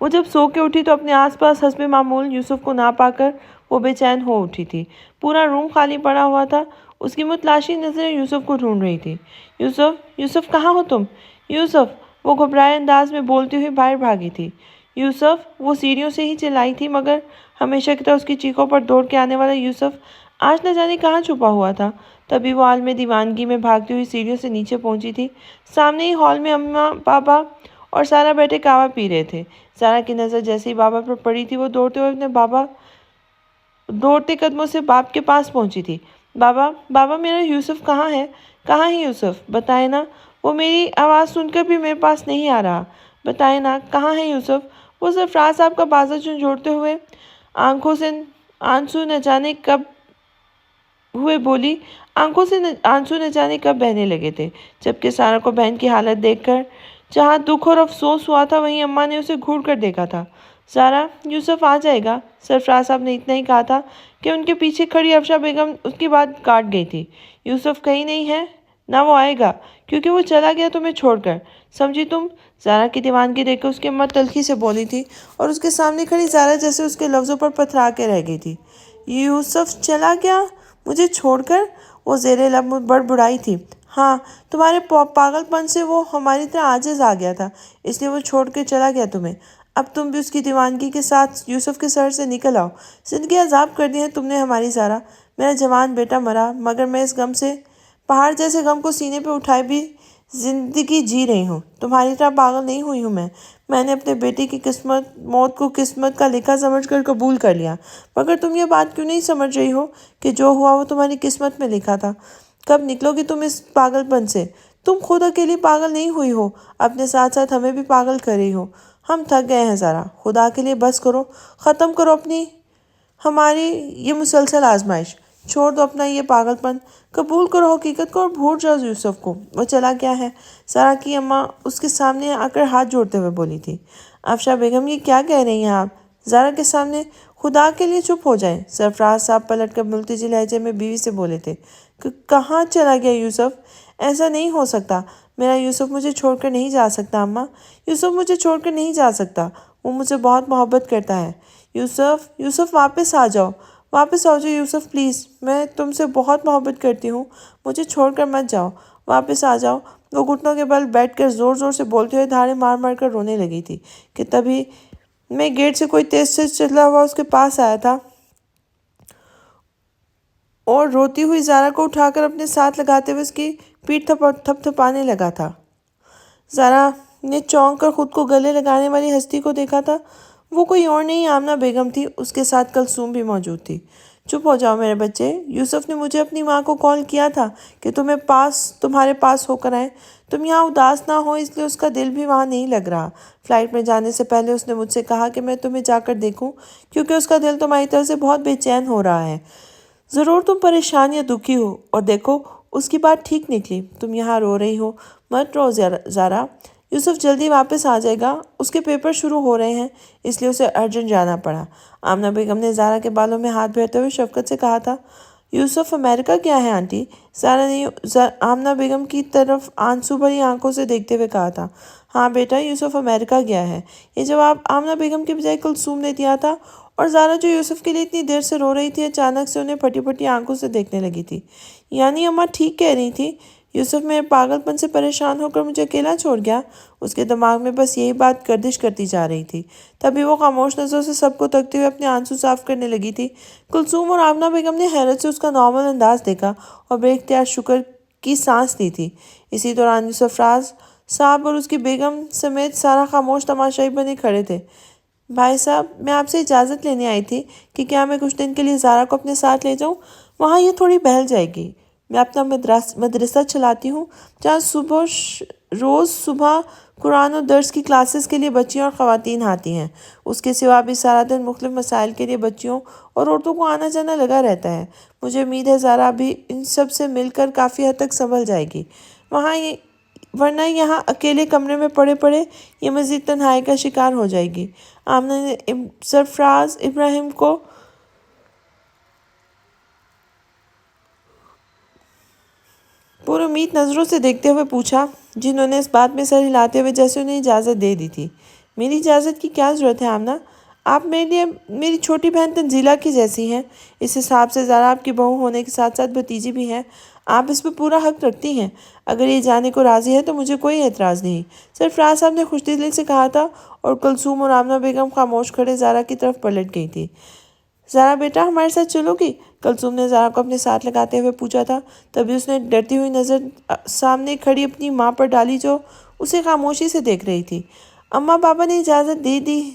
وہ جب سو کے اٹھی تو اپنے آس پاس حسب معمول یوسف کو نہ پا کر وہ بے چین ہو اٹھی تھی۔ پورا روم خالی پڑا ہوا تھا۔ اس کی متلاشی نظریں یوسف کو ڈھونڈ رہی تھی۔ یوسف، یوسف کہاں ہو تم؟ یوسف! وہ گھبرائے انداز میں بولتی ہوئی باہر بھاگی تھی۔ یوسف! وہ سیڑھیوں سے ہی چلائی تھی، مگر ہمیشہ کی طرح اس کی چیخوں پر دوڑ کے آنے والا یوسف آج نہ جانے کہاں چھپا ہوا تھا۔ تبھی وہ عالم دیوانگی میں بھاگتی ہوئی سیڑھیوں سے نیچے پہنچی تھی۔ سامنے ہی ہال میں اماں، پاپا اور سارا بیٹھے کہوہ پی رہے تھے۔ سارا کی نظر جیسے ہی بابا پر پڑی تھی، وہ دوڑتے قدموں سے باپ کے پاس پہنچی تھی۔ بابا، بابا، میرا یوسف کہاں ہے؟ کہاں ہے یوسف؟ بتائے نا۔ وہ میری آواز سن کر بھی میرے پاس نہیں آ رہا۔ بتائے نا، کہاں ہے یوسف؟ وہ سرفراز صاحب کا بازو جھنجھوڑتے ہوئے آنکھوں سے آنسو نہ جانے کب بولی۔ آنکھوں سے آنسو نہ جانے کب بہنے لگے تھے، جبکہ سارا کو بہن کی حالت دیکھ کر جہاں دکھ اور افسوس ہوا تھا، وہیں اماں نے اسے گھور کر دیکھا تھا۔ سارا، یوسف آ جائے گا۔ سرفراز صاحب نے اتنا ہی کہا تھا کہ ان کے پیچھے کھڑی افشا بیگم اس کی بات کاٹ گئی تھی۔ یوسف کہیں نہیں ہے، نہ وہ آئے گا، کیونکہ وہ چلا گیا تمہیں چھوڑ کر، سمجھی تم؟ زارا کی دیوانگی دیکھ کر اس کی اماں تلخی سے بولی تھی، اور اس کے سامنے کھڑی زارا جیسے اس کے لفظوں پر پتھرا کے رہ گئی تھی۔ یوسف چلا گیا مجھے چھوڑ کر؟ وہ زیر لب بڑبڑائی تھی۔ ہاں، تمہارے پاگل پن سے وہ ہماری طرح عاجز آ گیا تھا، اس لیے وہ چھوڑ کے چلا گیا تمہیں۔ اب تم بھی اس کی دیوانگی کے ساتھ یوسف کے سر سے نکل آؤ۔ زندگی عذاب کر دی ہے تم نے ہماری زارا۔ میرا جوان بیٹا مرا، مگر میں اس غم سے، پہاڑ جیسے غم کو سینے پہ اٹھائے بھی زندگی جی رہی ہوں۔ تمہاری طرح پاگل نہیں ہوئی ہوں میں نے اپنے بیٹے کی موت کو قسمت کا لکھا سمجھ کر قبول کر لیا۔ مگر تم یہ بات کیوں نہیں سمجھ رہی ہو کہ جو ہوا وہ تمہاری قسمت میں لکھا تھا؟ کب نکلو گی تم اس پاگل پن سے؟ تم خود اکیلی پاگل نہیں ہوئی ہو، اپنے ساتھ ساتھ ہمیں بھی پاگل کر رہی ہو۔ ہم تھک گئے ہیں زارا، خدا کے لیے بس کرو، ختم کرو ہماری یہ مسلسل آزمائش۔ چھوڑ دو اپنا یہ پاگل پن، قبول کرو حقیقت کو اور بھول جاؤ یوسف کو۔ وہ چلا گیا ہے، سارا کی اماں اس کے سامنے آ کر ہاتھ جوڑتے ہوئے بولی تھی۔ افشا بیگم، یہ کیا کہہ رہی ہیں آپ؟ زارا کے سامنے خدا کے لیے چپ ہو جائیں۔ سرفراز صاحب پلٹ کر ملتجی لہجے میں بیوی سے بولے تھے۔ کہاں چلا گیا یوسف؟ ایسا نہیں ہو سکتا، میرا یوسف مجھے چھوڑ کر نہیں جا سکتا اماں۔ یوسف مجھے چھوڑ کر نہیں جا سکتا، وہ مجھ سے بہت محبت کرتا ہے۔ یوسف، یوسف واپس آ جاؤ، واپس آ جاؤ یوسف پلیز، میں تم سے بہت محبت کرتی ہوں، مجھے چھوڑ کر مت جاؤ، واپس آ جاؤ۔ وہ گھٹنوں کے بل بیٹھ کر زور زور سے بولتے ہوئے دھاڑے مار مار کر رونے لگی تھی کہ تبھی میں گیٹ سے کوئی تیز سے چلا ہوا اس کے پاس آیا تھا اور روتی ہوئی زارا کو اٹھا کر اپنے ساتھ لگاتے ہوئے اس کی پیٹھ تھپ تھپانے لگا تھا۔ زارا نے چونک کر خود کو گلے لگانے والی ہستی کو دیکھا تھا۔ وہ کوئی اور نہیں آمنہ بیگم تھی، اس کے ساتھ کلثوم بھی موجود تھی۔ چپ ہو جاؤ میرے بچے، یوسف نے مجھے اپنی ماں کو کال کیا تھا کہ تمہارے پاس ہو کر آئیں۔ تم یہاں اداس نہ ہو، اس لیے اس کا دل بھی وہاں نہیں لگ رہا۔ فلائٹ میں جانے سے پہلے اس نے مجھ سے کہا کہ میں تمہیں جا کر دیکھوں، کیونکہ اس کا دل تمہاری طرف سے بہت بے چین ہو رہا ہے۔ ضرور تم پریشان یا دکھی ہو، اور دیکھو اس کی بات ٹھیک نکلی، تم یہاں رو رہی ہو، مت رو زارا، یوسف جلدی واپس آ جائے گا، اس کے پیپر شروع ہو رہے ہیں، اس لیے اسے ارجنٹ جانا پڑا۔ آمنہ بیگم نے زارا کے بالوں میں ہاتھ پھیرتے ہوئے شفقت سے کہا تھا۔ یوسف امریکہ گیا ہے آنٹی؟ زارا نے آمنہ بیگم کی طرف آنسو بھری آنکھوں سے دیکھتے ہوئے کہا تھا۔ ہاں بیٹا، یوسف امریکہ گیا ہے۔ یہ جواب آمنہ بیگم کے بجائے کلثوم نے دیا تھا، اور زارا جو یوسف کے لیے اتنی دیر سے رو رہی تھی، اچانک سے انہیں پھٹی پھٹی آنکھوں سے دیکھنے لگی تھی۔ یعنی اماں ٹھیک کہہ رہی تھی، یوسف میرے پاگل پن سے پریشان ہو کر مجھے اکیلا چھوڑ گیا؟ اس کے دماغ میں بس یہی بات گردش کرتی جا رہی تھی۔ تبھی وہ خاموش نظروں سے سب کو تکتے ہوئے اپنے آنسو صاف کرنے لگی تھی۔ کلثوم اور آمنہ بیگم نے حیرت سے اس کا نارمل انداز دیکھا اور بے اختیار شکر کی سانس لی تھی۔ اسی دوران سرفراز صاحب اور اس کی بیگم سمیت سارا خاموش تماشائی بنے کھڑے تھے۔ بھائی صاحب، میں آپ سے اجازت لینے آئی تھی کہ کیا میں کچھ دن کے لیے زارا کو اپنے ساتھ لے جاؤں؟ وہاں یہ تھوڑی بہل جائے گی۔ میں اپنا مدرسہ چلاتی ہوں، جہاں روز صبح قرآن و درس کی کلاسز کے لیے بچیاں اور خواتین آتی ہیں۔ اس کے سوا بھی سارا دن مختلف مسائل کے لیے بچیوں اور عورتوں کو آنا جانا لگا رہتا ہے۔ مجھے امید ہے زارا بھی ان سب سے مل کر کافی حد تک سنبھل جائے گی، ورنہ یہاں اکیلے کمرے میں پڑے پڑے یہ مزید تنہائی کا شکار ہو جائے گی۔ آمنہ نے سرفراز ابراہیم کو پر امید نظروں سے دیکھتے ہوئے پوچھا، جنہوں نے اس بات میں سر ہلاتے ہوئے جیسے انہیں اجازت دے دی تھی۔ میری اجازت کی کیا ضرورت ہے آمنہ؟ آپ میرے لیے میری چھوٹی بہن تنزیلہ کی جیسی ہیں۔ اس حساب سے زارا آپ کی بہو ہونے کے ساتھ ساتھ بھتیجی بھی ہے۔ آپ اس پہ پورا حق رکھتی ہیں۔ اگر یہ جانے کو راضی ہے تو مجھے کوئی اعتراض نہیں۔ سرفراز صاحب نے خوش دلی سے کہا تھا اور کلثوم اور آمنہ بیگم خاموش کھڑے زارا کی طرف پلٹ گئی تھی۔ زارا بیٹا ہمارے ساتھ چلو گی؟ کلثوم نے زارا کو اپنے ساتھ لگاتے ہوئے پوچھا تھا۔ تبھی اس نے ڈرتی ہوئی نظر سامنے کھڑی اپنی ماں پر ڈالی جو اسے خاموشی سے دیکھ رہی تھی۔ اماں پاپا نے اجازت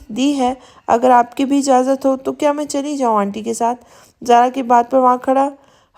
دی ہے۔ اگر آپ کی بھی اجازت ہو تو کیا میں چلی جاؤں آنٹی کے ساتھ؟ زارا کی بات پر وہاں کھڑا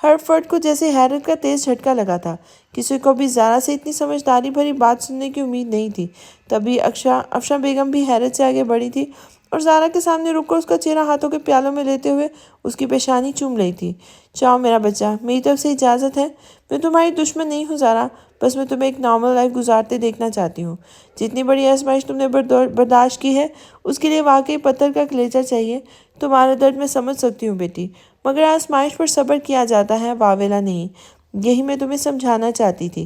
ہر فرد کو جیسے حیرت کا تیز جھٹکا لگا تھا۔ کسی کو بھی زارا سے اتنی سمجھداری بھری بات سننے کی امید نہیں تھی۔ تبھی افشاں بیگم بھی حیرت سے آگے بڑھی تھی اور زارا کے سامنے رک کر اس کا چہرہ ہاتھوں کے پیالوں میں لیتے ہوئے اس کی پیشانی چوم رہی تھی۔ چاؤ میرا بچہ، میری طرف سے اجازت ہے۔ میں تمہاری دشمن نہیں ہوں زارا، بس میں تمہیں ایک نارمل لائف گزارتے دیکھنا چاہتی ہوں۔ جتنی بڑی آزمائش تم نے برداشت کی ہے اس کے لیے واقعی پتھر کا کلیجہ چاہیے۔ تمہارا درد میں سمجھ سکتی ہوں بیٹی، مگر آزمائش پر صبر کیا جاتا ہے، واویلا نہیں۔ یہی میں تمہیں سمجھانا چاہتی تھی۔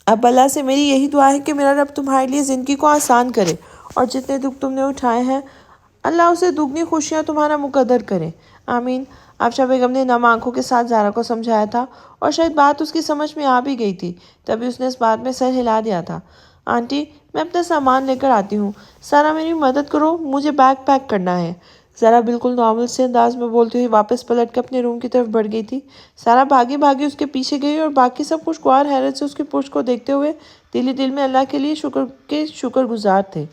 اب اللہ سے میری یہی دعا ہے کہ میرا رب تمہارے لیے زندگی کو آسان کرے اور جتنے دکھ تم نے اٹھائے ہیں اللہ اسے دگنی خوشیاں تمہارا مقدر کرے، آمین۔ افشاں بیگم نے نم آنکھوں کے ساتھ زارا کو سمجھایا تھا اور شاید بات اس کی سمجھ میں آ بھی گئی تھی، تبھی اس نے اس بات میں سر ہلا دیا تھا۔ آنٹی میں اپنا سامان لے کر آتی ہوں، سارا میری مدد کرو، مجھے بیگ پیک کرنا ہے۔ زارا بالکل نارمل سے انداز میں بولتی ہوئی واپس پلٹ کے اپنے روم کی طرف بڑھ گئی تھی۔ سارا بھاگی بھاگی اس کے پیچھے گئی اور باقی سب خوشگوار حیرت سے اس کی پشت کو دیکھتے ہوئے دل ہی دل میں اللہ کے لیے شکر گزار تھے۔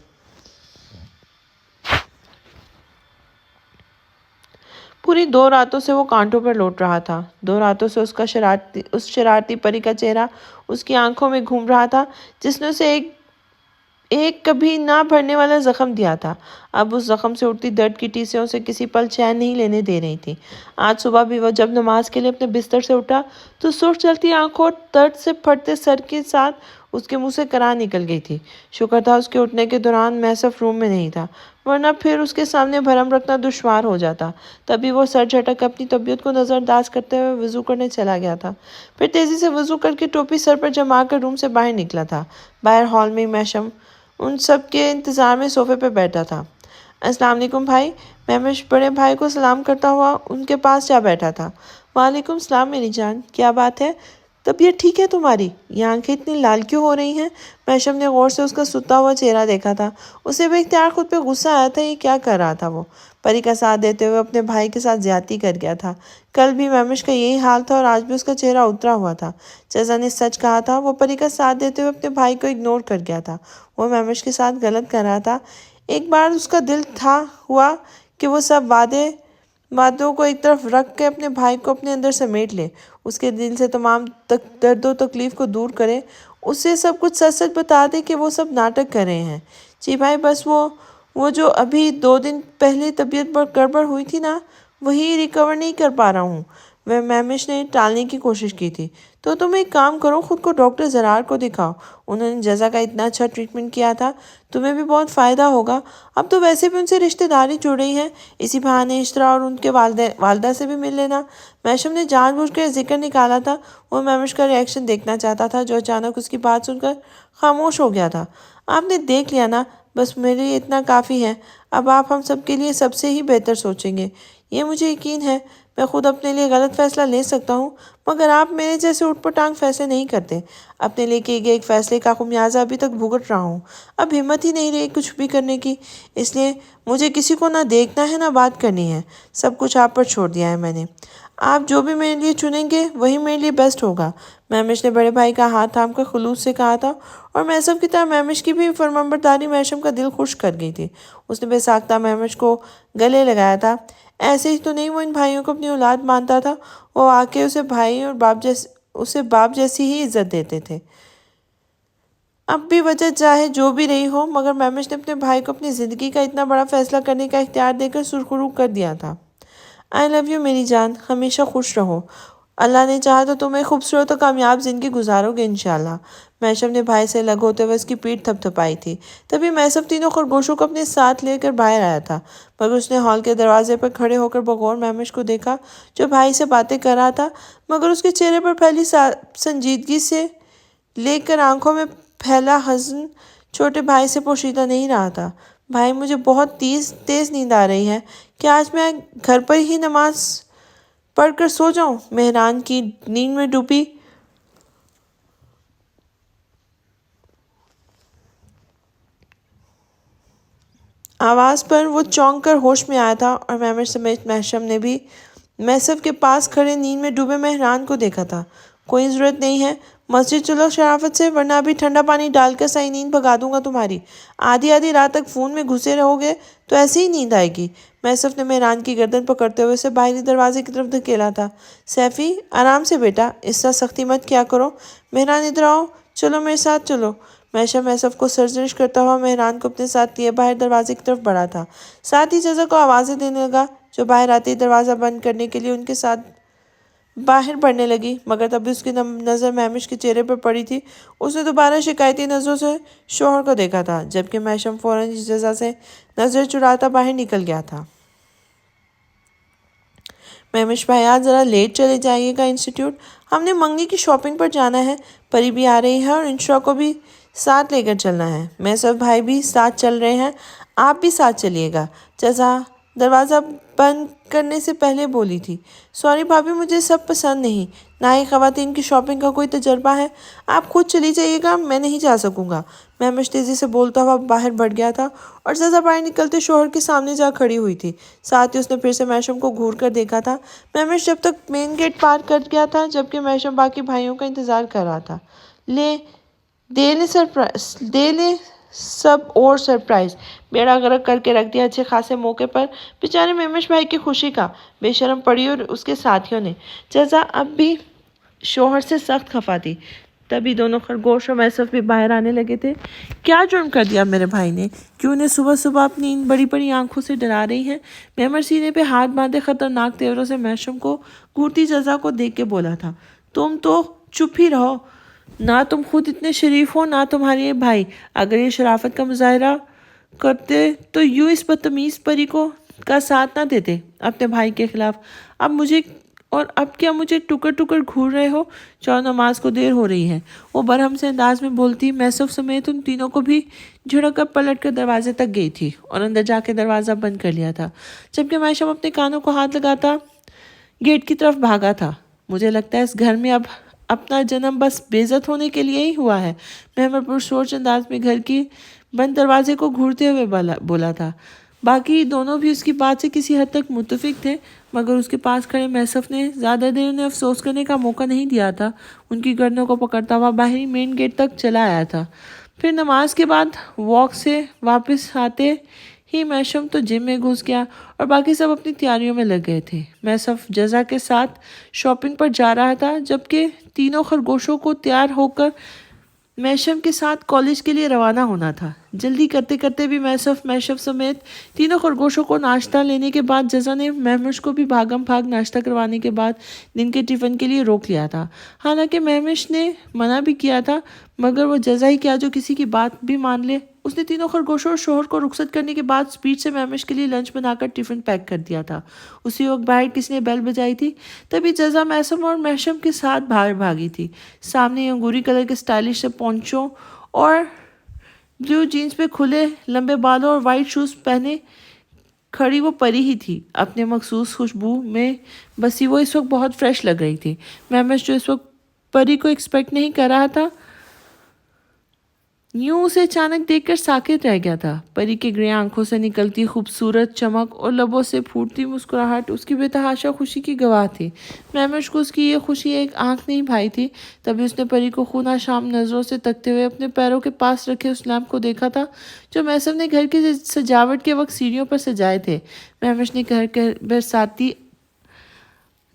پوری 2 راتوں سے وہ کانٹوں پر لوٹ رہا تھا۔ 2 راتوں سے اس شرارتی پری کا چہرہ اس کی آنکھوں میں گھوم رہا تھا جس نے اسے ایک کبھی نہ بھرنے والا زخم دیا تھا۔ اب اس زخم سے اٹھتی درد کی ٹیسیں اسے کسی پل چین نہیں لینے دے رہی تھی۔ آج صبح بھی وہ جب نماز کے لیے اپنے بستر سے اٹھا تو سرخ چلتی آنکھوں اور درد سے پھٹتے سر کے ساتھ اس کے منہ سے کرا نکل گئی تھی۔ شکر تھا اس کے اٹھنے کے دوران محسف روم میں نہیں تھا، ورنہ پھر اس کے سامنے بھرم رکھنا دشوار ہو جاتا۔ تبھی وہ سر جھٹک اپنی طبیعت کو نظر انداز کرتے ہوئے وضو کرنے چلا گیا تھا۔ پھر تیزی سے وضو کر کے ٹوپی سر پر جما کر روم سے باہر نکلا تھا۔ باہر ہال میں محشم ان سب کے انتظار میں صوفے پہ بیٹھا تھا۔ السلام علیکم بھائی، مہوش بڑے بھائی کو سلام کرتا ہوا ان کے پاس جا بیٹھا تھا۔ وعلیکم السلام میری جان، کیا بات ہے؟ طبیعت ٹھیک ہے تمہاری؟ یہ آنکھیں اتنی لال کیوں ہو رہی ہیں؟ محشم نے غور سے اس کا ستا ہوا چہرہ دیکھا تھا۔ اسے بے اختیار خود پہ غصہ آیا تھا، یہ کیا کر رہا تھا وہ؟ پری کا ساتھ دیتے ہوئے اپنے بھائی کے ساتھ زیادتی کر گیا تھا۔ کل بھی مہوش کا یہی حال تھا اور آج بھی اس کا چہرہ اترا ہوا تھا۔ جزا نے سچ کہا تھا، وہ پری کا ساتھ دیتے ہوئے اپنے بھائی کو اگنور کر گیا تھا۔ وہ مہوش کے ساتھ غلط کر رہا تھا۔ ایک بار اس کا دل ہوا کہ وہ سب وعدوں کو ایک طرف رکھ کے اپنے بھائی کو اپنے اندر سمیٹ لے، اس کے دل سے تمام درد و تکلیف کو دور کرے، اسے سب کچھ سچ سچ بتا دے کہ وہ سب ناٹک کر رہے ہیں۔ جی بھائی، بس وہ جو ابھی 2 دن پہلے طبیعت پر گڑبڑ ہوئی تھی نا، وہی ریکور نہیں کر پا رہا ہوں۔ وہ مہوش نے ٹالنے کی کوشش کی تھی۔ تو تم ایک کام کرو، خود کو ڈاکٹر زرار کو دکھاؤ، انہوں نے جزا کا اتنا اچھا ٹریٹمنٹ کیا تھا، تمہیں بھی بہت فائدہ ہوگا۔ اب تو ویسے بھی ان سے رشتہ داری جڑ رہی ہے، اسی بہانے اشترا اور ان کے والدہ سے بھی مل لینا۔ محشم نے جان بوجھ کر ذکر نکالا تھا، وہ مہوش کا ری ایکشن دیکھنا چاہتا تھا جو اچانک اس کی بات سن کر خاموش ہو گیا تھا۔ آپ نے دیکھ لیا نا، بس میرے لیے اتنا کافی ہے۔ اب آپ ہم سب کے لیے سب سے ہی بہتر سوچیں گے، یہ مجھے یقین ہے۔ میں خود اپنے لیے غلط فیصلہ لے سکتا ہوں، مگر آپ میرے جیسے اٹھ پٹانگ فیصلے نہیں کرتے۔ اپنے لیے کیے گئے ایک فیصلے کا خمیازہ ابھی تک بھگت رہا ہوں، اب ہمت ہی نہیں رہی کچھ بھی کرنے کی، اس لیے مجھے کسی کو نہ دیکھنا ہے نہ بات کرنی ہے، سب کچھ آپ پر چھوڑ دیا ہے میں نے۔ آپ جو بھی میرے لیے چنیں گے وہی میرے لیے بیسٹ ہوگا۔ مہوش نے بڑے بھائی کا ہاتھ تھام کر خلوص سے کہا تھا، اور محسب کی طرح مہوش کی بھی فرمانبرداری محشم کا دل خوش کر گئی تھی۔ اس نے بے ساختہ مہوش کو گلے لگایا تھا۔ ایسے ہی تو نہیں وہ ان بھائیوں کو اپنی اولاد مانتا تھا، وہ آ کے اسے بھائی اور باپ جیسی ہی عزت دیتے تھے۔ اب بھی وجہ چاہے جو بھی رہی ہو، مگر مہوش نے اپنے بھائی کو اپنی زندگی کا اتنا بڑا فیصلہ کرنے کا اختیار دے کر سرخرو کر دیا تھا۔ آئی لو یو میری جان، ہمیشہ خوش رہو، اللہ نے چاہا تو تم ایک خوبصورت اور کامیاب زندگی گزارو گے انشاءاللہ۔ محشم نے بھائی سے الگ ہوتے ہوئے اس کی پیٹھ تھپ تھپائی تھی۔ تبھی محسب تینوں خرگوشوں کو اپنے ساتھ لے کر باہر آیا تھا، مگر اس نے ہال کے دروازے پر کھڑے ہو کر بغور مہوش کو دیکھا جو بھائی سے باتیں کر رہا تھا، مگر اس کے چہرے پر پھیلی سنجیدگی سے لے کر آنکھوں میں پھیلا حزن چھوٹے بھائی سے پوشیدہ نہیں رہا تھا۔ بھائی مجھے بہت تیز نیند آ رہی ہے، کیا آج میں گھر پر ہی نماز پڑھ کر سو جاؤں؟ مہران کی نیند میں ڈوبی آواز پر وہ چونک کر ہوش میں آیا تھا اور میمر سمیت محشم نے بھی میسف کے پاس کھڑے نیند میں ڈوبے مہران کو دیکھا تھا۔ کوئی ضرورت نہیں ہے، مسجد چلو شرافت سے، ورنہ ابھی ٹھنڈا پانی ڈال کر صحیح نیند بھگا دوں گا تمہاری۔ آدھی رات تک فون میں گھسے رہو گے تو ایسے ہی نیند آئے گی۔ میسف نے مہران کی گردن پکڑتے ہوئے اسے باہری دروازے کی طرف دھکیلا تھا۔ سیفی آرام سے بیٹا، اس طرح سختی مت کیا کرو۔ مہران ادھر آؤ، چلو میرے ساتھ چلو۔ محشم میسف کو سرزنش کرتا ہوا مہران کو اپنے ساتھ لیے باہر دروازے کی طرف بڑھا تھا۔ ساتھ ہی جزا کو آوازیں دینے لگا جو باہر آتے ہی دروازہ بند کرنے کے لیے ان کے ساتھ باہر بڑھنے لگی، مگر تب بھی اس کی نظر مہمش کے چہرے پر پڑی تھی۔ اس نے دوبارہ شکایتی نظروں سے شوہر کو دیکھا تھا، جبکہ محشم فوراً جزا سے نظر چراتا باہر نکل گیا تھا۔ مہمش بھائی آج ذرا لیٹ چلے جائیے گا انسٹیٹیوٹ، ہم نے منگنی کی شاپنگ پر جانا ہے، پری بھی آ رہی ہے اور انشا کو بھی ساتھ لے کر چلنا ہے۔ میسف بھائی بھی ساتھ چل رہے ہیں، آپ بھی ساتھ چلیے گا، جزا دروازہ بند کرنے سے پہلے بولی تھی۔ سوری بھابھی، مجھے سب پسند نہیں، نہ ہی خواتین کی شاپنگ کا کوئی تجربہ ہے، آپ خود چلی جائیے گا، میں نہیں جا سکوں گا۔ مہمش تیزی سے بولتا ہوا باہر بڑھ گیا تھا اور جزا باہر نکلتے شوہر کے سامنے جا کھڑی ہوئی تھی۔ ساتھ ہی اس نے پھر سے محشم کو گھور کر دیکھا تھا۔ مہمش جب تک مین گیٹ پار کر گیا تھا جبکہ محشم باقی بھائیوں کا انتظار کر رہا تھا۔ دے لے سب اور سرپرائز، بیڑا غرق کر کے رکھ دیا اچھے خاصے موقع پر بیچارے مہمش بھائی کی خوشی کا۔ بے شرم پڑی اور اس کے ساتھیوں نے۔ جزا اب بھی شوہر سے سخت خفا تھی۔ تبھی دونوں خرگوش اور میسف بھی باہر آنے لگے تھے۔ کیا جرم کر دیا میرے بھائی نے؟ کیوں انہیں صبح صبح اپنی ان بڑی بڑی آنکھوں سے ڈرا رہی ہیں؟ مہمر سینے پہ ہاتھ باندھے خطرناک تیوروں سے محشم کو گھورتی جزا کو دیکھ کے بولا تھا۔ تم تو چپ ہی رہو، نہ تم خود اتنے شریف ہو نہ تمہارے یہ بھائی، اگر یہ شرافت کا مظاہرہ کرتے تو یوں اس بدتمیز پری کا ساتھ نہ دیتے اپنے بھائی کے خلاف۔ اب کیا مجھے ٹکر ٹکر گھور رہے ہو؟ چلو نماز کو دیر ہو رہی ہے، وہ برہم سے انداز میں بولتی میسف سمیت ان تینوں کو بھی جھڑک کر پلٹ کر دروازے تک گئی تھی اور اندر جا کے دروازہ بند کر لیا تھا، جبکہ محشم اپنے کانوں کو ہاتھ لگاتا گیٹ کی طرف بھاگا تھا۔ مجھے لگتا ہے اس گھر میں اب اپنا جنم بس بے عزت ہونے کے لیے ہی ہوا ہے، مہمر پرسوچ انداز میں گھر کی بند دروازے کو گھورتے ہوئے بولا تھا۔ باقی دونوں بھی اس کی بات سے کسی حد تک متفق تھے، مگر اس کے پاس کھڑے میسف نے زیادہ دیر انہیں افسوس کرنے کا موقع نہیں دیا تھا۔ ان کی گردنوں کو پکڑتا ہوا باہری مین گیٹ تک چلا آیا تھا۔ پھر نماز کے بعد واک سے واپس آتے ہی محشم تو جم میں گھس گیا اور باقی سب اپنی تیاریوں میں لگ گئے تھے۔ میسف جزا کے ساتھ شاپنگ پر جا رہا تھا، جبکہ تینوں خرگوشوں کو تیار ہو کر محشم کے ساتھ کالج کے لیے روانہ ہونا تھا۔ جلدی کرتے کرتے بھی محشم سمیت تینوں خرگوشوں کو ناشتہ لینے کے بعد جزا نے مہمش کو بھی بھاگم بھاگ ناشتہ کروانے کے بعد دن کے ٹفن کے لیے روک لیا تھا۔ حالانکہ مہمش نے منع بھی کیا تھا، مگر وہ جزا ہی کیا جو کسی کی بات بھی مان لے۔ اس نے تینوں خرگوشوں اور شوہر کو رخصت کرنے کے بعد اسپیڈ سے مہمش کے لیے لنچ بنا کر ٹفن پیک کر دیا تھا۔ اسی وقت باہر کسی نے بیل بجائی تھی، تبھی جزا میسم اور محشم کے ساتھ باہر بھاگی تھی۔ سامنے انگوری کلر کے اسٹائلش سے پونچوں اور بلیو جینز پہ کھلے لمبے بالوں اور وائٹ شوز پہنے کھڑی وہ پری ہی تھی، اپنے مخصوص خوشبو میں بسی وہ اس وقت بہت فریش لگ رہی تھی۔ مہمش جو اس وقت پری کو ایکسپیکٹ نہیں کر رہا تھا، یوں اسے اچانک دیکھ کر ساکت رہ گیا تھا۔ پری کے گرے آنکھوں سے نکلتی خوبصورت چمک اور لبوں سے پھوٹتی مسکراہٹ اس کی بے تحاشا خوشی کی گواہ تھی۔ مہمش کو اس کی یہ خوشی ایک آنکھ نہیں بھائی تھی۔ تبھی اس نے پری کو خونہ شام نظروں سے تکتے ہوئے اپنے پیروں کے پاس رکھے اس لیمپ کو دیکھا تھا جو میسر نے گھر کی سجاوٹ کے وقت سیڑھیوں پر سجائے تھے۔ مہمش نے گھر کے برساتی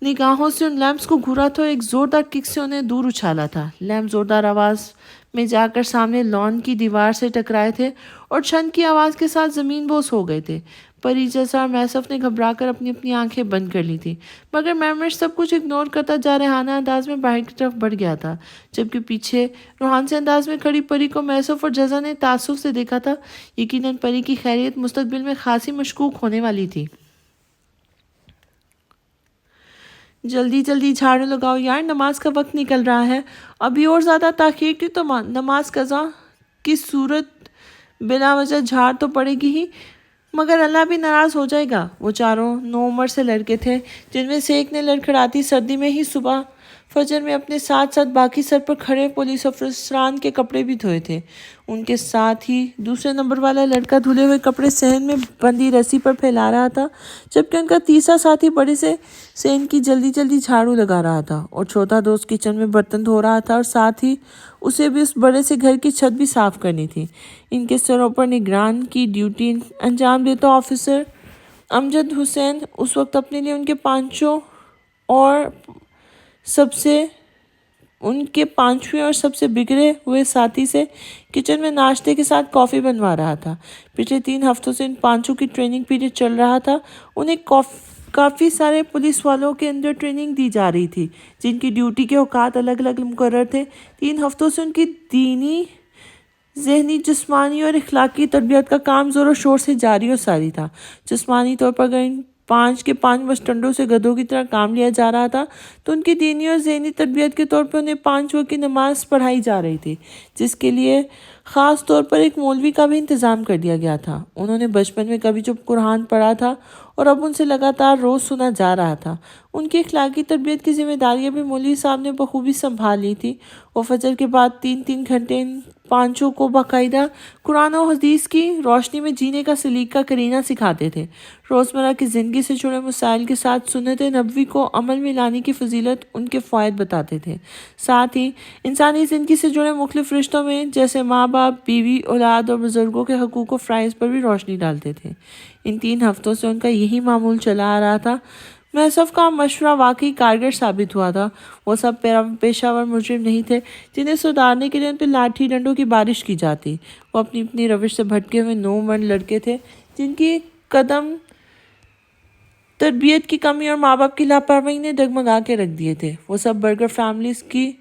نگاہوں سے ان لیمپس کو گھورا تھا اور ایک زوردار کک سے انہیں دور اچھالا تھا۔ لیمپ زوردار آواز میں جا کر سامنے لان کی دیوار سے ٹکرائے تھے اور چھن کی آواز کے ساتھ زمین بوس ہو گئے تھے۔ پری جیسا اور میسف نے گھبرا کر اپنی آنکھیں بند کر لی تھی، مگر مہمش سب کچھ اگنور کرتا جارحانہ انداز میں باہر کی طرف بڑھ گیا تھا، جبکہ پیچھے روحان سے انداز میں کھڑی پری کو میسف اور جزا نے تعصب سے دیکھا تھا۔ یقیناً پری کی خیریت مستقبل میں خاصی مشکوک ہونے والی تھی۔ جلدی جلدی جھاڑو لگاؤ یار، نماز کا وقت نکل رہا ہے، ابھی اور زیادہ تاخیر کی تو نماز قضا کی صورت بلا وجہ جھاڑ تو پڑے گی ہی، مگر اللہ بھی ناراض ہو جائے گا۔ وہ چاروں 9 عمر سے لڑکے تھے، جن میں سے ایک نے لڑکھڑاتی سردی میں ہی صبح فجر میں اپنے ساتھ ساتھ باقی سر پر کھڑے پولیس افسران کے کپڑے بھی دھوئے تھے۔ ان کے ساتھ ہی دوسرے نمبر والا لڑکا دھلے ہوئے کپڑے صحن میں بندھی رسی پر پھیلا رہا تھا، جبکہ ان کا تیسرا ساتھی بڑے سے صحن کی جلدی جھاڑو لگا رہا تھا، اور چھوٹا دوست کچن میں برتن دھو رہا تھا، اور ساتھ ہی اسے بھی اس بڑے سے گھر کی چھت بھی صاف کرنی تھی۔ ان کے سروں پر نگران کی ڈیوٹی انجام دیتا آفیسر امجد حسین اس وقت اپنے لیے ان کے پانچویں اور سب سے بگڑے ہوئے ساتھی سے کچن میں ناشتے کے ساتھ کافی بنوا رہا تھا۔ پچھلے 3 ہفتوں سے ان پانچوں کی ٹریننگ پیریڈ چل رہا تھا۔ انہیں کافی سارے پولیس والوں کے اندر ٹریننگ دی جا رہی تھی، جن کی ڈیوٹی کے اوقات الگ الگ مقرر تھے۔ 3 ہفتوں سے ان کی دینی، ذہنی، جسمانی اور اخلاقی تربیت کا کام زور و شور سے جاری و ساری تھا۔ جسمانی طور پر اگر ان 5 کے 5 مستنڈوں سے گدھوں کی طرح کام لیا جا رہا تھا، تو ان کی دینی اور ذہنی تربیت کے طور پر انہیں 5 وقت کی نماز پڑھائی جا رہی تھی، جس کے لیے خاص طور پر ایک مولوی کا بھی انتظام کر دیا گیا تھا۔ انہوں نے بچپن میں کبھی جب قرآن پڑھا تھا اور اب ان سے لگاتار روز سنا جا رہا تھا۔ ان کی اخلاقی تربیت کی ذمہ داریاں بھی مولوی صاحب نے بخوبی سنبھال لی تھی۔ وہ فجر کے بعد 3 گھنٹے ان 5 کو باقاعدہ قرآن و حدیث کی روشنی میں جینے کا سلیقہ کرینہ سکھاتے تھے۔ روزمرہ کی زندگی سے جڑے مسائل کے ساتھ سنت نبوی کو عمل میں لانے کی فضیلت، ان کے فوائد بتاتے تھے۔ ساتھ ہی انسانی زندگی سے جڑے مختلف رشتوں میں جیسے ماں باپ، بیوی، اولاد اور بزرگوں کے حقوق و فرائض پر بھی روشنی ڈالتے تھے۔ ان 3 ہفتوں سے ان کا یہی معمول چلا آ رہا تھا۔ محسوف کا مشورہ واقعی کارگر ثابت ہوا تھا۔ وہ سب پیشہ ور مجرم نہیں تھے جنہیں سدھارنے کے لیے ان پہ لاٹھی ڈنڈوں کی بارش کی جاتی۔ وہ اپنی روش سے بھٹکے ہوئے 9 عمر لڑکے تھے، جن کی قدم تربیت کی کمی اور ماں باپ کی لاپرواہی نے ڈگمگا کے رکھ دیے تھے۔ وہ سب برگر فیملیز کی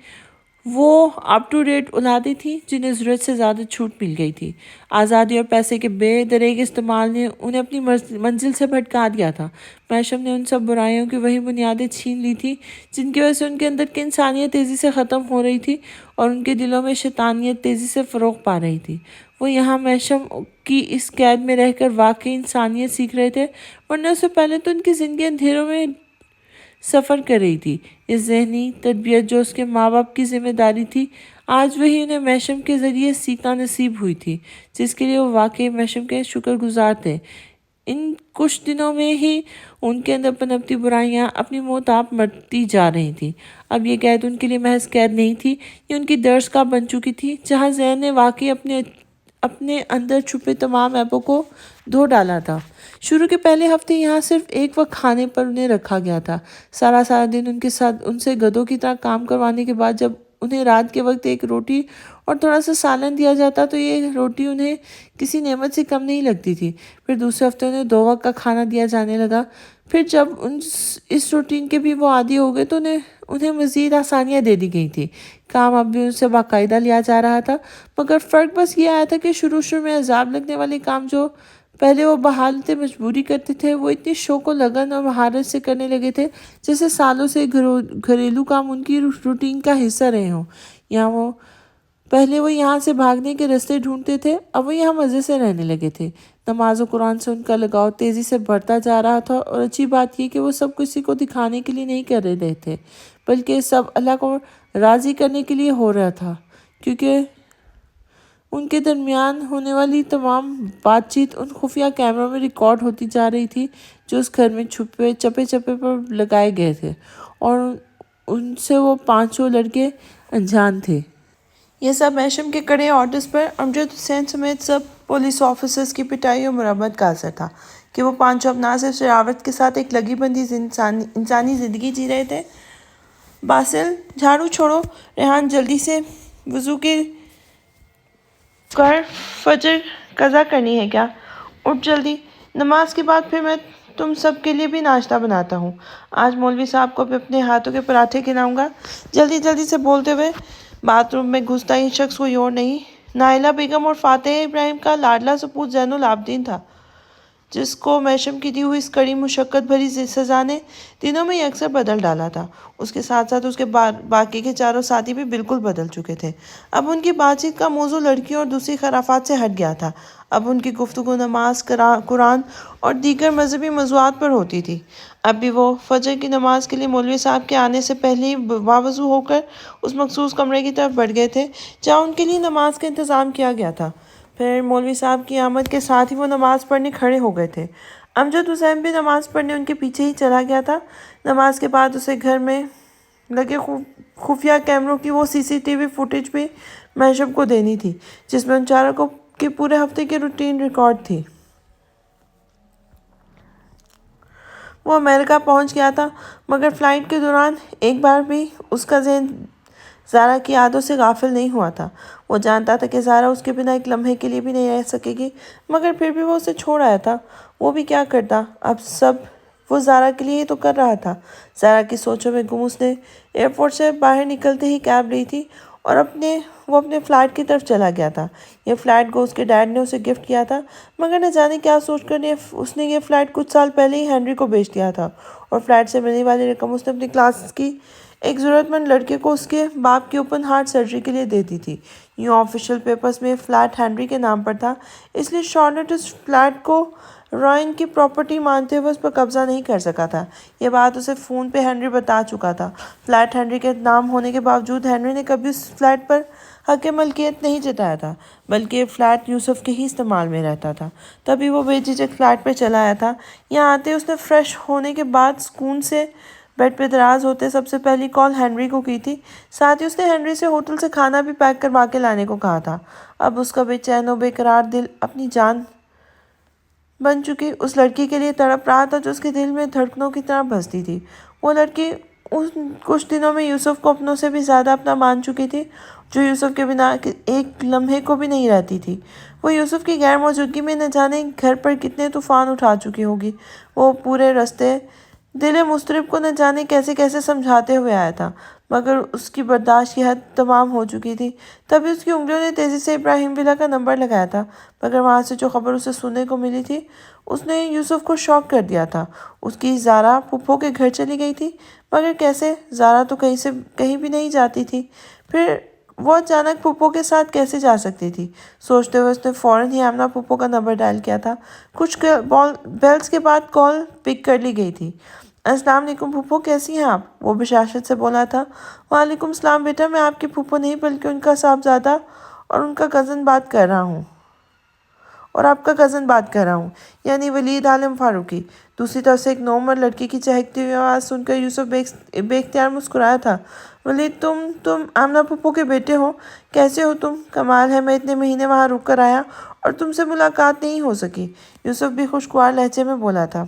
وہ اپ ٹو ڈیٹ اولادیں تھیں جنہیں ضرورت سے زیادہ چھوٹ مل گئی تھی۔ آزادی اور پیسے کے بے دریغ استعمال نے انہیں اپنی منزل سے بھٹکا دیا تھا۔ میشم نے ان سب برائیوں کی وہی بنیادیں چھین لی تھی جن کی وجہ سے ان کے اندر کی انسانیت تیزی سے ختم ہو رہی تھی اور ان کے دلوں میں شیطانیت تیزی سے فروغ پا رہی تھی۔ وہ یہاں میشم کی اس قید میں رہ کر واقعی انسانیت سیکھ رہے تھے، ورنہ اس سے پہلے تو ان کی زندگی اندھیروں میں سفر کر رہی تھی۔ اس ذہنی تربیت جو اس کے ماں باپ کی ذمہ داری تھی، آج وہی انہیں میشم کے ذریعے سیکھنا نصیب ہوئی تھی، جس کے لیے وہ واقعی میشم کے شکر گزار تھے۔ ان کچھ دنوں میں ہی ان کے اندر پنپتی برائیاں اپنی موت آپ مرتی جا رہی تھیں۔ اب یہ قید ان کے لیے محض قید نہیں تھی، یہ ان کی درس گاہ بن چکی تھی، جہاں ذہن نے واقعی اپنے اندر چھپے تمام عیبوں کو دھو ڈالا تھا۔ شروع کے پہلے ہفتے یہاں صرف ایک وقت کھانے پر انہیں رکھا گیا تھا۔ سارا دن ان کے ساتھ ان سے گدھوں کی طرح کام کروانے کے بعد جب انہیں رات کے وقت ایک روٹی اور تھوڑا سا سالن دیا جاتا تو یہ روٹی انہیں کسی نعمت سے کم نہیں لگتی تھی۔ پھر دوسرے ہفتے انہیں 2 وقت کا کھانا دیا جانے لگا۔ پھر جب اس روٹین کے بھی وہ عادی ہو گئے تو انہیں مزید آسانیاں دے دی گئی تھی۔ کام اب بھی ان سے باقاعدہ لیا جا رہا تھا، مگر فرق بس یہ آیا تھا کہ شروع میں عذاب لگنے والے کام جو پہلے وہ بحالت مجبوری کرتے تھے، وہ اتنی شوق و لگن اور مہارت سے کرنے لگے تھے جیسے سالوں سے گھریلو کام ان کی روٹین کا حصہ رہے ہوں۔ پہلے وہ یہاں سے بھاگنے کے راستے ڈھونڈتے تھے، اب وہ یہاں مزے سے رہنے لگے تھے۔ نماز و قرآن سے ان کا لگاؤ تیزی سے بڑھتا جا رہا تھا، اور اچھی بات یہ کہ وہ سب کسی کو دکھانے کے لیے نہیں کر رہے تھے، بلکہ سب اللہ کو راضی کرنے کے لیے ہو رہا تھا، کیونکہ ان کے درمیان ہونے والی تمام بات چیت ان خفیہ کیمروں میں ریکارڈ ہوتی جا رہی تھی جو اس گھر میں چپے پر لگائے گئے تھے، اور ان سے وہ 5 لڑکے انجان تھے۔ یہ سب میشم کے کڑے آرڈرز پر امجد حسین سمیت سب پولیس آفیسرز کی پٹائی اور مرمت کا اثر تھا کہ وہ 5 اب نہ صرف شراوت کے ساتھ ایک لگی بندی انسانی زندگی جی رہے تھے۔ باسل، جھاڑو چھوڑو، ریحان جلدی سے وضو کر فجر قضا کرنی ہے کیا؟ اٹھ جلدی، نماز کے بعد پھر میں تم سب کے لیے بھی ناشتہ بناتا ہوں۔ آج مولوی صاحب کو بھی اپنے ہاتھوں کے پراٹھے کھلاؤں گا۔ جلدی سے بولتے ہوئے باتھ روم میں گھستا یہ شخص کوئی اور نہیں، نائلہ بیگم اور فاتح ابراہیم کا لاڈلا سپوت زین العابدین تھا، جس کو میشم کی دی ہوئی اس کڑی مشقت بھری سزا نے دنوں میں اکثر بدل ڈالا تھا۔ اس کے ساتھ ساتھ اس کے باقی کے چاروں ساتھی بھی بالکل بدل چکے تھے۔ اب ان کی بات چیت کا موضوع لڑکیوں اور دوسری خرافات سے ہٹ گیا تھا۔ اب ان کی گفتگو نماز، قرآن اور دیگر مذہبی موضوعات پر ہوتی تھی۔ اب بھی وہ فجر کی نماز کے لیے مولوی صاحب کے آنے سے پہلے ہی باوضو ہو کر اس مخصوص کمرے کی طرف بڑھ گئے تھے جہاں ان کے لیے نماز کا انتظام کیا گیا تھا۔ پھر مولوی صاحب کی آمد کے ساتھ ہی وہ نماز پڑھنے کھڑے ہو گئے تھے۔ امجد حسین بھی نماز پڑھنے ان کے پیچھے ہی چلا گیا تھا۔ نماز کے بعد اسے گھر میں لگے خفیہ کیمروں کی وہ CCTV فوٹیج بھی میشم کو دینی تھی جس میں ان چاروں کے پورے ہفتے کی روٹین ریکارڈ تھی۔ وہ امریکہ پہنچ گیا تھا مگر فلائٹ کے دوران ایک بار بھی اس کا ذہن زارا کی یادوں سے غافل نہیں ہوا تھا۔ وہ جانتا تھا کہ زارا اس کے بنا ایک لمحے کے لیے بھی نہیں رہ سکے گی مگر پھر بھی وہ اسے چھوڑ آیا تھا۔ وہ بھی کیا کرتا، اب سب وہ زارا کے لیے ہی تو کر رہا تھا۔ زارا کی سوچوں میں گم اس نے ایئرپورٹ سے باہر نکلتے ہی کیب لی تھی اور وہ اپنے فلیٹ کی طرف چلا گیا تھا۔ یہ فلیٹ کو اس کے ڈیڈ نے اسے گفٹ کیا تھا مگر نہ جانے کیا سوچ کر اس نے یہ فلیٹ کچھ سال پہلے ہی ہنری کو بیچ دیا تھا اور فلیٹ سے ملنے والی رقم اس نے اپنی کلاس کی ایک ضرورت مند لڑکے کو اس کے باپ کی اوپن ہارٹ سرجری کے لیے دے دی تھی۔ یوں آفیشل پیپرز میں فلیٹ ہنری کے نام پر تھا، اس لیے شارلٹ اس فلیٹ کو رائن کی پراپرٹی مانتے ہوئے اس پر قبضہ نہیں کر سکا تھا۔ یہ بات اسے فون پہ ہنری بتا چکا تھا۔ فلیٹ ہنری کے نام ہونے کے باوجود ہنری نے کبھی اس فلیٹ پر حق ملکیت نہیں جتایا تھا بلکہ یہ فلیٹ یوسف کے ہی استعمال میں رہتا تھا۔ تبھی وہ بے جھجک فلیٹ پہ چلا آیا تھا۔ یہاں آتے اس نے فریش ہونے کے بعد سکون سے بیڈ پہ دراز ہوتے سب سے پہلی کال ہنری کو کی تھی۔ ساتھ ہی اس نے ہنری سے ہوٹل سے کھانا بھی پیک کروا کے لانے کو کہا تھا۔ اب اس کا بے چین و بے قرار دل اپنی جان بن چکی اس لڑکی کے لیے تڑپ رہا تھا جو اس کے دل میں دھڑکنوں کی طرح بستی تھی۔ وہ لڑکی کچھ دنوں میں یوسف کو اپنوں سے بھی زیادہ اپنا مان چکی تھی، جو یوسف کے بنا ایک لمحے کو بھی نہیں رہتی تھی۔ وہ یوسف کی غیر موجودگی میں نہ جانے گھر پر کتنے طوفان اٹھا چکی ہوگی۔ وہ پورے راستے دل مضطرب کو نہ جانے کیسے کیسے سمجھاتے ہوئے آیا تھا مگر اس کی برداشت کی حد تمام ہو چکی تھی۔ تبھی اس کی انگلیوں نے تیزی سے ابراہیم ولا کا نمبر لگایا تھا مگر وہاں سے جو خبر اسے سننے کو ملی تھی اس نے یوسف کو شاک کر دیا تھا۔ اس کی زارا پھپھو کے گھر چلی گئی تھی مگر کیسے؟ زارا تو کہیں بھی نہیں جاتی تھی، پھر وہ اچانک پھپھو کے ساتھ کیسے جا سکتی تھی؟ سوچتے ہوئے اس نے فوراً ہی آمنہ پھپھو کا نمبر ڈائل کیا تھا۔ کچھ بیلز کے بعد کال پک کر لی گئی تھی۔ السلام علیکم پھپھو، کیسی ہیں آپ؟ وہ بشاشت سے بولا تھا۔ وعلیکم السلام بیٹا، میں آپ کی پھپھو نہیں بلکہ ان کا صاحبزادہ اور ان کا کزن بات کر رہا ہوں اور آپ کا کزن بات کر رہا ہوں، یعنی ولید عالم فاروقی۔ دوسری طرف سے ایک نوعمر لڑکی کی چہکتی ہوئی آواز سن کر یوسف بے اختیار مسکرایا تھا۔ ولید، تم آمنہ پھپھو کے بیٹے ہو؟ کیسے ہو تم؟ کمال ہے، میں اتنے مہینے وہاں رک کر آیا اور تم سے ملاقات نہیں ہو سکی۔ یوسف بھی خوشگوار لہجے میں بولا تھا۔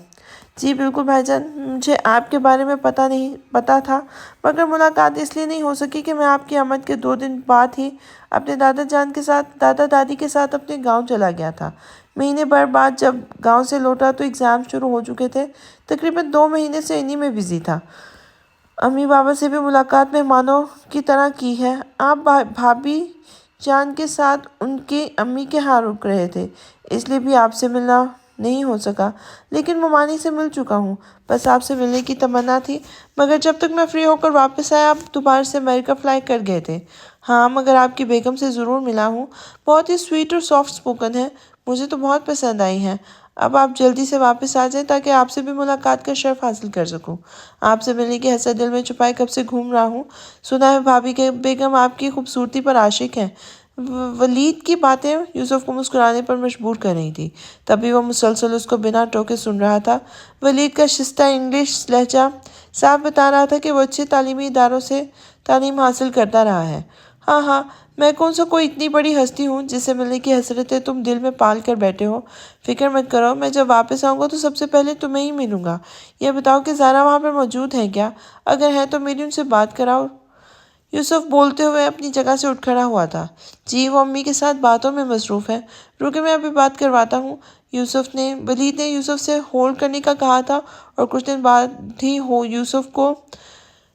جی بالکل بھائی جان، مجھے آپ کے بارے میں پتا تھا مگر ملاقات اس لیے نہیں ہو سکی کہ میں آپ کی آمد کے 2 دن بعد ہی اپنے دادا دادی کے ساتھ اپنے گاؤں چلا گیا تھا۔ مہینے بھر بعد جب گاؤں سے لوٹا تو ایگزام شروع ہو چکے تھے۔ تقریباً 2 مہینے سے انہی میں بزی تھا۔ امی بابا سے بھی ملاقات مہمانوں کی طرح کی ہے۔ آپ بھابی جان کے ساتھ ان کی امی کے ہاں رک رہے تھے، اس لیے بھی آپ سے ملنا نہیں ہو سکا، لیکن ممانی سے مل چکا ہوں۔ بس آپ سے ملنے کی تمنا تھی مگر جب تک میں فری ہو کر واپس آیا آپ دوبارہ سے امریکہ فلائی کر گئے تھے۔ ہاں، مگر آپ کی بیگم سے ضرور ملا ہوں، بہت ہی سویٹ اور سافٹ سپوکن ہے، مجھے تو بہت پسند آئی ہیں۔ اب آپ جلدی سے واپس آ جائیں تاکہ آپ سے بھی ملاقات کا شرف حاصل کر سکوں۔ آپ سے ملنے کی حسرت دل میں چھپائے کب سے گھوم رہا ہوں۔ سنا ہے بھابی بیگم آپ کی خوبصورتی پر عاشق ہیں۔ ولید کی باتیں یوسف کو مسکرانے پر مجبور کر رہی تھی، تبھی وہ مسلسل اس کو بنا ٹوکے سن رہا تھا۔ ولید کا شستہ انگلش لہجہ صاف بتا رہا تھا کہ وہ اچھے تعلیمی اداروں سے تعلیم حاصل کرتا رہا ہے۔ ہاں، میں کون سا کوئی اتنی بڑی ہستی ہوں جس سے ملنے کی حسرتیں تم دل میں پال کر بیٹھے ہو۔ فکر مت کرو، میں جب واپس آؤں گا تو سب سے پہلے تمہیں ہی ملوں گا۔ یہ بتاؤ کہ زارا وہاں پر موجود ہے کیا؟ اگر ہے تو میری ان سے بات کراؤ۔ یوسف بولتے ہوئے اپنی جگہ سے اٹھ کھڑا ہوا تھا۔ جی، وہ امی کے ساتھ باتوں میں مصروف ہے، رکے میں ابھی بات کرواتا ہوں۔ ولید نے یوسف سے ہولڈ کرنے کا کہا تھا اور کچھ دن بعد ہی یوسف کو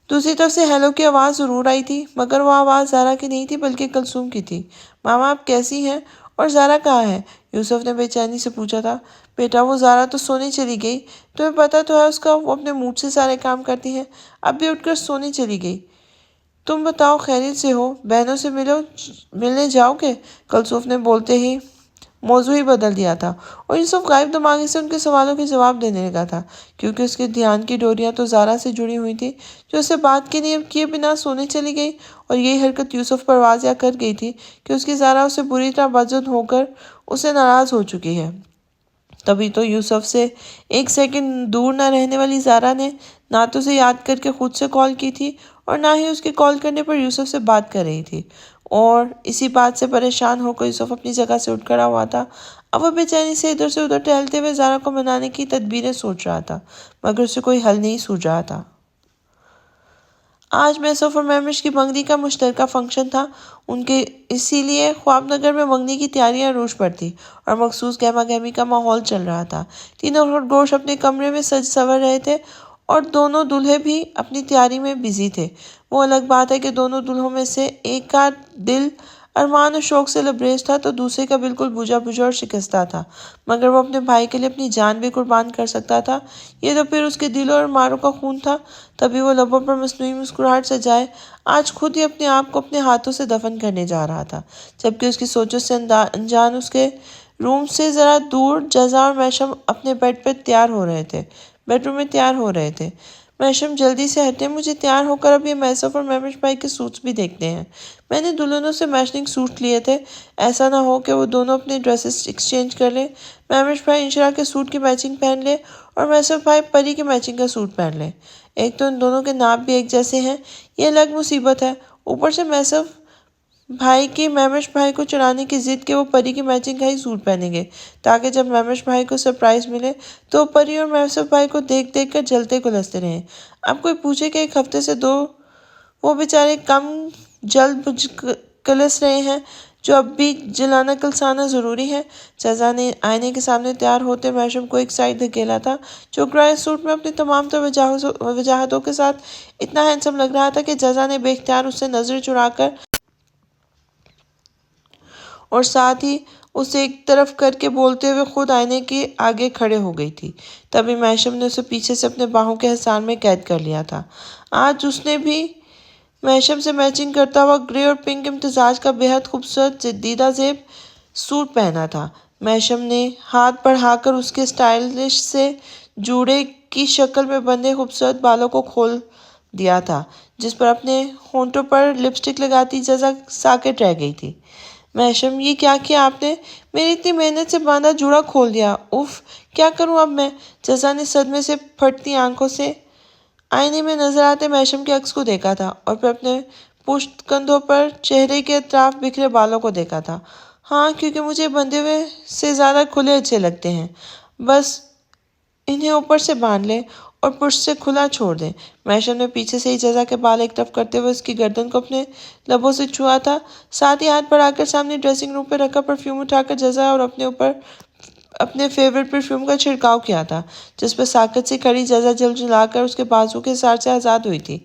دوسری طرف سے ہیلو کی آواز ضرور آئی تھی مگر وہ آواز زارا کی نہیں تھی بلکہ کلثوم کی تھی۔ ماما، آپ کیسی ہیں؟ اور زارا کہاں ہے؟ یوسف نے بے چینی سے پوچھا تھا۔ بیٹا وہ زارا تو سونے چلی گئی، تمہیں پتہ تو ہے اس کا، وہ اپنے موڈ سے سارے کام کرتی ہے، اب بھی اٹھ کر سونے چلی گئی۔ تم بتاؤ خیریت سے ہو؟ بہنوں سے ملنے جاؤ گے؟ کلثوف نے بولتے ہی موضوع ہی بدل دیا تھا، اور یوسف غائب دماغی سے ان کے سوالوں کے جواب دینے لگا تھا، کیونکہ اس کے دھیان کی ڈوریاں تو زارا سے جڑی ہوئی تھی، جو اسے بات کیے بنا سونے چلی گئی، اور یہی حرکت یوسف پر واضح کر گئی تھی کہ اس کی زارا اسے بری طرح بدظن ہو کر اسے ناراض ہو چکی ہے۔ تبھی تو یوسف سے ایک سیکنڈ دور نہ رہنے والی زارا نے نہ تو اسے یاد کر کے خود سے کال کی تھی اور نہ ہی اس کے کال کرنے پر یوسف سے بات کر رہی تھی، اور اسی بات سے پریشان ہو کر یوسف اپنی جگہ سے اٹھ کھڑا ہوا تھا۔ اب وہ بے چینی سے ادھر سے ادھر ٹہلتے ہوئے زارا کو منانے کی تدبیریں سوچ رہا تھا، مگر اسے کوئی حل نہیں سوچ رہا تھا۔ آج میسف اور مہمش کی منگنی کا مشترکہ فنکشن تھا ان کے، اسی لیے خواب نگر میں منگنی کی تیاریاں عروج پر تھیں اور مخصوص گہما گہمی کا ماحول چل رہا تھا۔ تینوں خرگوش اپنے کمرے میں سج سور رہے تھے اور دونوں دولہے بھی اپنی تیاری میں بزی تھے۔ وہ الگ بات ہے کہ دونوں دلہوں میں سے ایک کا دل ارمان و شوق سے لبریز تھا تو دوسرے کا بالکل بجھا بجھا اور شکستہ تھا، مگر وہ اپنے بھائی کے لیے اپنی جان بھی قربان کر سکتا تھا۔ یہ تو پھر اس کے دل اور ماروں کا خون تھا۔ تبھی وہ لبوں پر مصنوعی مسکراہٹ سجائے آج خود ہی اپنے آپ کو اپنے ہاتھوں سے دفن کرنے جا رہا تھا، جبکہ اس کی سوچوں سے انجان اس کے روم سے ذرا دور جزا اور میشم اپنے بیڈ روم میں تیار ہو رہے تھے۔ میشم جلدی سے ہٹے، مجھے تیار ہو کر اب یہ میسف اور مہمش بھائی کے سوٹس بھی دیکھتے ہیں۔ میں نے دلہنوں سے میچنگ سوٹ لیے تھے، ایسا نہ ہو کہ وہ دونوں اپنے ڈریسز ایکسچینج کر لیں، مہمش بھائی انشرا کے سوٹ کی میچنگ پہن لے اور میسف بھائی پری کے میچنگ کا سوٹ پہن لے۔ ایک تو ان دونوں کے ناپ بھی ایک جیسے ہیں، یہ الگ مصیبت ہے، اوپر سے میسف بھائی کی مہمش بھائی کو چڑھانے کی ضد کہ وہ پری کی میچنگ کا ہی سوٹ پہنیں گے، تاکہ جب مہمش بھائی کو سرپرائز ملے تو پری اور میسف بھائی کو دیکھ دیکھ کر جلتے گلستے رہیں۔ اب کوئی پوچھے کہ ایک ہفتے سے وہ بیچارے کم جلد بجھ کلس رہے ہیں، جو اب بھی جلانا کلسانا ضروری ہے۔ جزا نے آئینے کے سامنے تیار ہوتے میشم کو ایک سائڈ دھکیلا تھا، جو گرائے سوٹ میں اپنی تمام تر وجاہتوں کے ساتھ اتنا ہینڈسم لگ رہا تھا کہ جزا نے بے اختیار اس سے نظر چرا کر اور ساتھ ہی اسے ایک طرف کر کے بولتے ہوئے خود آئینے کے آگے کھڑے ہو گئی تھی۔ تبھی میشم نے اسے پیچھے سے اپنے باہوں کے حصار میں قید کر لیا تھا۔ آج اس نے بھی میشم سے میچنگ کرتا ہوا گرے اور پنک امتزاج کا بے حد خوبصورت دیدہ زیب سوٹ پہنا تھا۔ میشم نے ہاتھ بڑھا کر اس کے اسٹائلش سے جوڑے کی شکل میں بندھے خوبصورت بالوں کو کھول دیا تھا، جس پر اپنے ہونٹوں پر لپسٹک لگاتی جزا ساکٹ رہ گئی تھی۔ میشم یہ کیا کیا آپ نے؟ میری اتنی محنت سے باندھا جوڑا کھول دیا، اف کیا کروں اب میں؟ جزا نے صدمے سے پھٹتی آنکھوں سے آئینے میں نظر آتے میشم کے عکس کو دیکھا تھا اور پھر اپنے پشت کندھوں پر چہرے کے اطراف بکھرے بالوں کو دیکھا تھا۔ ہاں، کیونکہ مجھے بندھے ہوئے سے زیادہ کھلے اچھے لگتے ہیں، بس انہیں اوپر سے باندھ لیں اور پشت سے کھلا چھوڑ دیں۔ میشم نے پیچھے سے ہی جزا کے بال ایک طرف کرتے ہوئے اس کی گردن کو اپنے لبوں سے چھوا تھا، ساتھ ہی ہاتھ بڑھا کر سامنے ڈریسنگ روم پہ رکھا پرفیوم اٹھا کر جزا اور اپنے اوپر اپنے فیورٹ پرفیوم کا چھڑکاؤ کیا تھا، جس پر ساکت سے کھڑی جزا جلجلا کر اس کے بازو کے حصار سے آزاد ہوئی تھی۔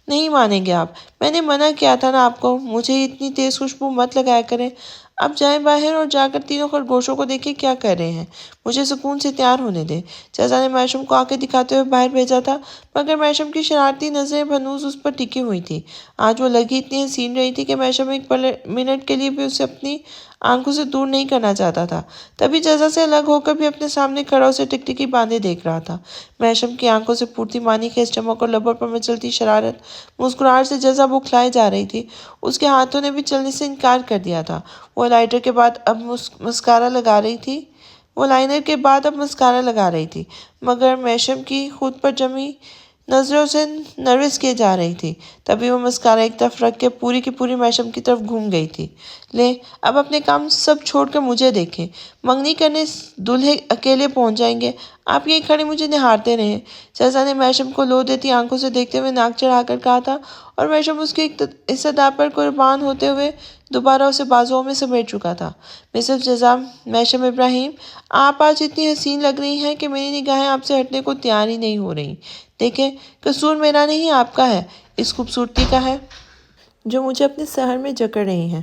نہیں مانیں گے آپ، میں نے منع کیا تھا نا آپ کو، مجھے اتنی تیز خوشبو مت لگایا کریں۔ اب جائیں باہر اور جا کر تینوں خرگوشوں کو دیکھیں کیا کر رہے ہیں، مجھے سکون سے تیار ہونے دیں۔ جزا نے میشم کو آنکھیں دکھاتے ہوئے باہر بھیجا تھا، مگر میشم کی شرارتی نظریں ہنوز اس پر ٹکی ہوئی تھیں۔ آج وہ لگی اتنی حسین رہی تھی کہ میشم ایک منٹ کے لیے بھی اسے اپنی آنکھوں سے دور نہیں کرنا چاہتا تھا۔ تبھی جزا سے الگ ہو کر بھی اپنے سامنے کھڑا اسے ٹکٹکی باندھے دیکھ رہا تھا۔ میشم کی آنکھوں سے پھوٹتی مانی خیز چمک اور لبوں پر مچلتی شرارت مسکراہٹ سے جزا بوکھلائے جا رہی تھی۔ اس کے ہاتھوں نے بھی چلنے سے انکار کر دیا تھا۔ وہ لائنر کے بعد اب مسکارا لگا رہی تھی، مگر میشم کی خود پر جمی نظریں اسے نروس کیے جا رہی تھی۔ تبھی وہ مسکارا ایک طرف رکھ کے پوری کی پوری میشم کی طرف گھوم گئی تھی۔ لیں، اب اپنے کام سب چھوڑ کر مجھے دیکھیں، منگنی کرنے دولہے اکیلے پہنچ جائیں گے، آپ یہیں کھڑے مجھے نہارتے رہیں۔ جزا نے میشم کو لو دیتی آنکھوں سے دیکھتے ہوئے ناک چڑھا کر کہا تھا، اور میشم اس کی اس ادا پر قربان ہوتے ہوئے دوبارہ اسے بازوؤں میں سمیٹ چکا تھا۔ مسز جزا میشم ابراہیم، آپ آج اتنی حسین لگ رہی ہیں کہ میری نگاہیں آپ سے ہٹنے کو تیار ہی نہیں ہو رہی۔ دیکھیں، قصور میرا نہیں آپ کا ہے، اس خوبصورتی کا ہے جو مجھے اپنے سحر میں جکڑ رہی ہیں۔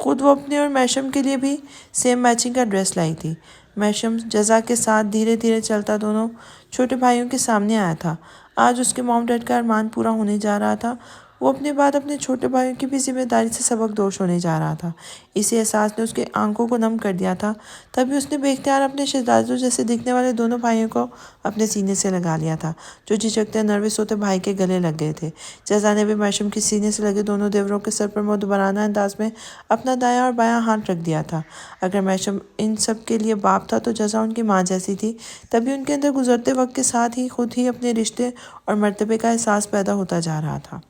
خود وہ اپنے اور میشم کے لیے بھی سیم میچنگ کا ڈریس لائی تھی۔ میشم جزا کے ساتھ دھیرے دھیرے چلتا دونوں چھوٹے بھائیوں کے سامنے آیا تھا۔ آج اس کے موم ڈیڈ کا ارمان پورا ہونے جا رہا تھا۔ وہ اپنے بعد اپنے چھوٹے بھائیوں کی بھی ذمہ داری سے سبق دوش ہونے جا رہا تھا۔ اسی احساس نے اس کے آنکھوں کو نم کر دیا تھا۔ تبھی اس نے بے اختیار اپنے شہزادوں جیسے دکھنے والے دونوں بھائیوں کو اپنے سینے سے لگا لیا تھا، جو جھجکتے نروس ہوتے بھائی کے گلے لگ گئے تھے۔ جزا نے بھی میشم کے سینے سے لگے دونوں دیوروں کے سر پر مدبرانہ انداز میں اپنا دایاں اور بایاں ہاتھ رکھ دیا تھا۔ اگر میشم ان سب کے لیے باپ تھا تو جزا ان کی ماں جیسی تھی۔ تبھی ان کے اندر گزرتے وقت کے ساتھ ہی خود ہی اپنے رشتے اور مرتبے کا احساس پیدا ہوتا جا رہا تھا۔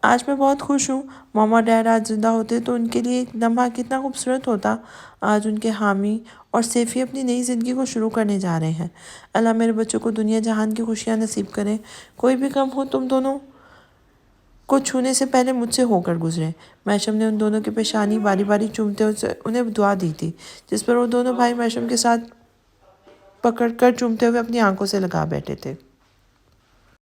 آج میں بہت خوش ہوں۔ ماما اور ڈیڈ آج زندہ ہوتے تو ان کے لیے ایک لمحہ کتنا خوبصورت ہوتا۔ آج ان کے حامی اور سیفی اپنی نئی زندگی کو شروع کرنے جا رہے ہیں۔ اللہ میرے بچوں کو دنیا جہان کی خوشیاں نصیب کرے۔ کوئی بھی غم ہو تم دونوں کو چھونے سے پہلے مجھ سے ہو کر گزرے۔ میشم نے ان دونوں کی پیشانی باری باری چومتے ہوئے انہیں دعا دی تھی، جس پر وہ دونوں بھائی میشم کے ساتھ پکڑ کر چومتے ہوئے اپنی آنکھوں سے لگا بیٹھے تھے۔